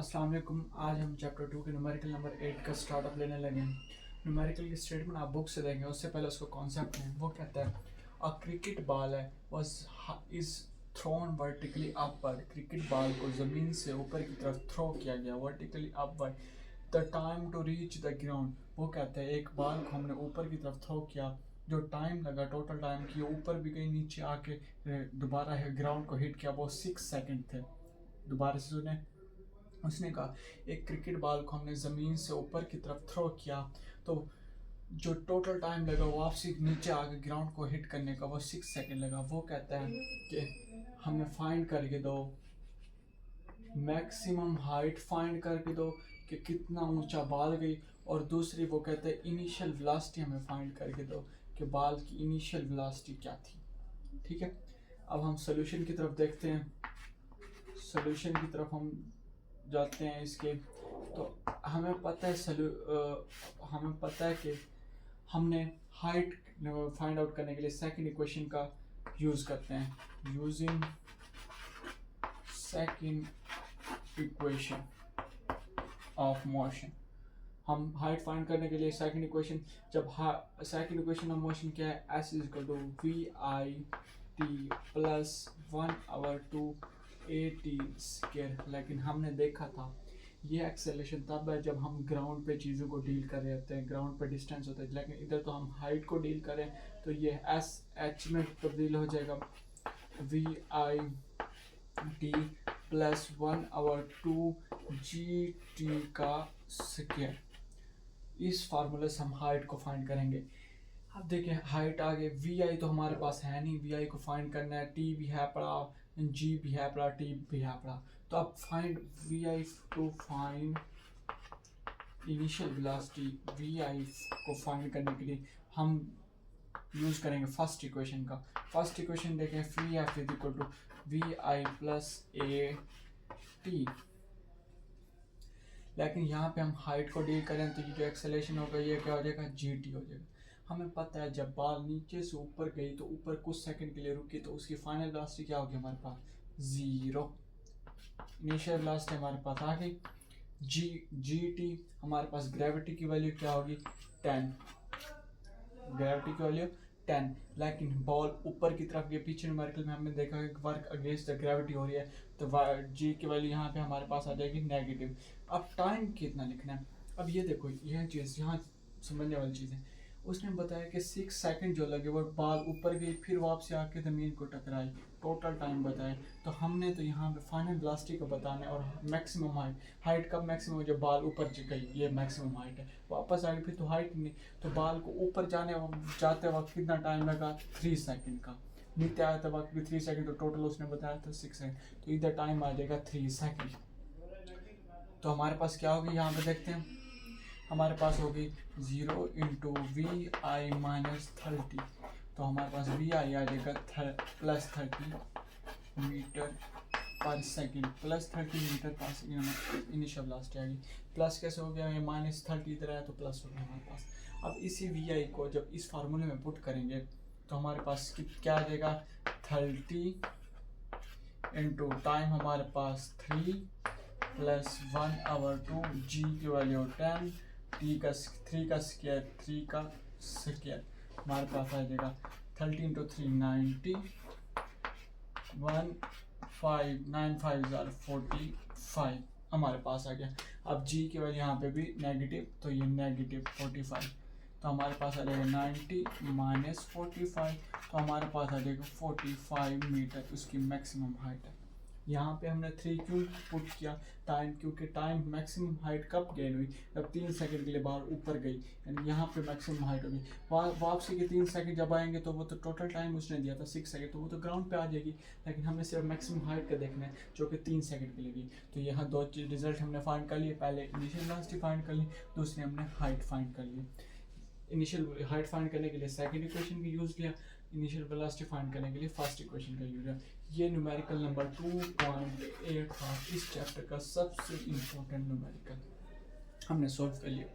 अस्सलाम वालेकुम। आज हम चैप्टर 2 के न्यूमेरिकल नंबर 8 का स्टार्टअप लेने लगे हैं। न्यूमेरिकल की स्टेटमेंट आप बुक से देंगे, उससे पहले उसको कॉन्सेप्ट है। वो कहता है अ क्रिकेट बॉल है was is thrown vertically upward. Cricket ball को ज़मीन से ऊपर की तरफ थ्रो किया गया vertically upward. The time to reach the ground, वो कहते हैं एक बॉल को हमने ऊपर की तरफ थ्रो किया, जो टाइम लगा टोटल टाइम की ऊपर भी गई नीचे आके दोबारा ग्राउंड को हिट किया, वो 6 सेकंड थे। दोबारा से सुने, उसने कहा एक क्रिकेट बॉल को हमने ज़मीन से ऊपर की तरफ थ्रो किया तो जो टोटल टाइम लगा वापसी नीचे आके ग्राउंड को हिट करने का वो 6 सेकंड लगा। वो कहता है कि हमें फाइंड करके दो मैक्सिमम हाइट, फाइंड करके दो कि कितना ऊंचा बॉल गई, और दूसरी वो कहते हैं इनिशियल वेलोसिटी हमें फाइंड करके दो कि बॉल की इनिशियल वेलोसिटी क्या थी। ठीक है, अब हम सोल्यूशन की तरफ देखते हैं। सोल्यूशन की तरफ हम जाते हैं इसके, तो हमें पता है हमें पता है कि हमने हाइट फाइंड आउट करने के लिए सेकंड इक्वेशन का यूज़ करते हैं। Using second equation of motion, हम हाइट फाइंड करने के लिए सेकंड इक्वेशन, जब सेकंड इक्वेशन ऑफ मोशन क्या है, S is equal to V I T plus 1/2 A T square. लेकिन हमने देखा था ये एक्सेलरेशन तब है जब हम ग्राउंड पे चीज़ों को डील कर रहे होते हैं, ग्राउंड पे डिस्टेंस होता है, लेकिन इधर तो हम हाइट को डील करें तो ये एस एच में तब्दील हो जाएगा, V I T plus 1/2 G T का स्क्वायर। इस फार्मूले से हम हाइट को फाइंड करेंगे। अब देखिए हाइट आ गई, वी आई तो हमारे पास है नहीं, वी आई को फाइंड करना है, टी भी है पड़ा, जी भी है पड़ा, टी भी है पड़ा। तो अब find V I to find initial velocity, V I को फाइंड करने के लिए हम यूज करेंगे फर्स्ट इक्वेशन का। फर्स्ट इक्वेशन देखें, V F is equal to V I plus A T. लेकिन यहाँ पे हम हाइट को डील करें तो ये जो एक्सेलरेशन होगा ये क्या हो जाएगा, जी टी हो जाएगा। हमें पता है जब बॉल नीचे से ऊपर गई तो ऊपर कुछ सेकंड के लिए रुकी तो उसकी फाइनल वेलोसिटी क्या होगी हमारे पास, 0। इनिशियल वेलोसिटी हमारे पास आ गई, जी टी हमारे पास ग्रेविटी की वैल्यू क्या होगी, 10। ग्रेविटी की वैल्यू 10, लेकिन बॉल ऊपर की तरफ, ये पीछे न्यूमेरिकल में हमने देखा कि वर्क अगेंस्ट द ग्रेविटी हो रही है, तो जी की वैल्यू यहाँ पे हमारे पास आ जाएगी नेगेटिव। अब टाइम कितना लिखना है, अब ये देखो यह चीज़ यहाँ समझने वाली चीज़ है। उसने बताया कि 6 सेकंड जो लगे वो बॉल ऊपर गई फिर वापस आके ज़मीन को टकराई, टोटल टाइम बताए। तो हमने तो यहाँ पे फाइनल वेलोसिटी को बताना है और मैक्सिमम हाइट कब मैक्सिमम, जब बॉल ऊपर गई, ये मैक्सिमम हाइट है। वापस आ गई फिर तो हाइट नहीं, तो बॉल को ऊपर जाते वक्त कितना टाइम लगा, 3 सेकंड का। नीचे आते वक्त भी 3 सेकंड, तो टोटल उसने बताया था 6 सेकंड, तो इधर टाइम आ जाएगा 3 सेकंड। तो हमारे पास क्या होगी यहाँ पे देखते हैं, हमारे पास होगी 0 इंटू वी आई माइनस 30, तो हमारे पास वी आई आ जाएगा प्लस 30 मीटर पर सेकंड, प्लस 30 मीटर पर सेकंड इनिशियल वेलोसिटी आ गई। प्लस कैसे हो गया, ये माइनस 30 इधर आया तो प्लस हो गया हमारे पास। अब इसी वी आई को जब इस फार्मूले में पुट करेंगे तो हमारे पास क्या आ जाएगा, 30 इंटू टाइम हमारे पास 3 प्लस 1/2 जी की वैल्यू 10, टी का 3 का स्क्वायर, 3 का स्क्वायर हमारे पास आ जाएगा 30 इंटू 3 90, 1595 हमारे पास आ गया। अब जी की वैल्यू यहाँ पे भी नेगेटिव, तो ये नेगेटिव 45, तो हमारे पास आ जाएगा 90 माइनस 45, तो हमारे पास आ जाएगा 45 मीटर उसकी मैक्सिमम हाइट है। यहाँ पे हमने 3 क्यों पुट किया, टाइम, क्योंकि टाइम मैक्सिमम हाइट कब गेन हुई, जब 3 सेकंड के लिए बाहर ऊपर गई, यानी यहाँ पे मैक्सिमम हाइट होगी। वापसी के 3 सेकंड जब आएंगे तो वो तो टोटल टाइम उसने दिया था 6 सेकंड, तो वो तो ग्राउंड पे आ जाएगी, लेकिन हमें सिर्फ मैक्सिमम हाइट का देखना है जो कि 3 सेकंड के लिए गई। तो यहाँ दो रिजल्ट हमने फाइंड कर लिए, पहले इनिशियल वेलोसिटी फाइंड कर ली, दूसरी हमने हाइट फाइंड कर ली। इनिशियल हाइट फाइंड करने के लिए सेकंड इक्वेशन का यूज़ किया, इनिशियल वेलोसिटी फाइंड करने के लिए फर्स्ट इक्वेशन का यूज़ किया। ये न्यूमेरिकल नंबर 2.8 था इस चैप्टर का सबसे इम्पोर्टेंट न्यूमेरिकल, हमने सॉल्व कर लिया।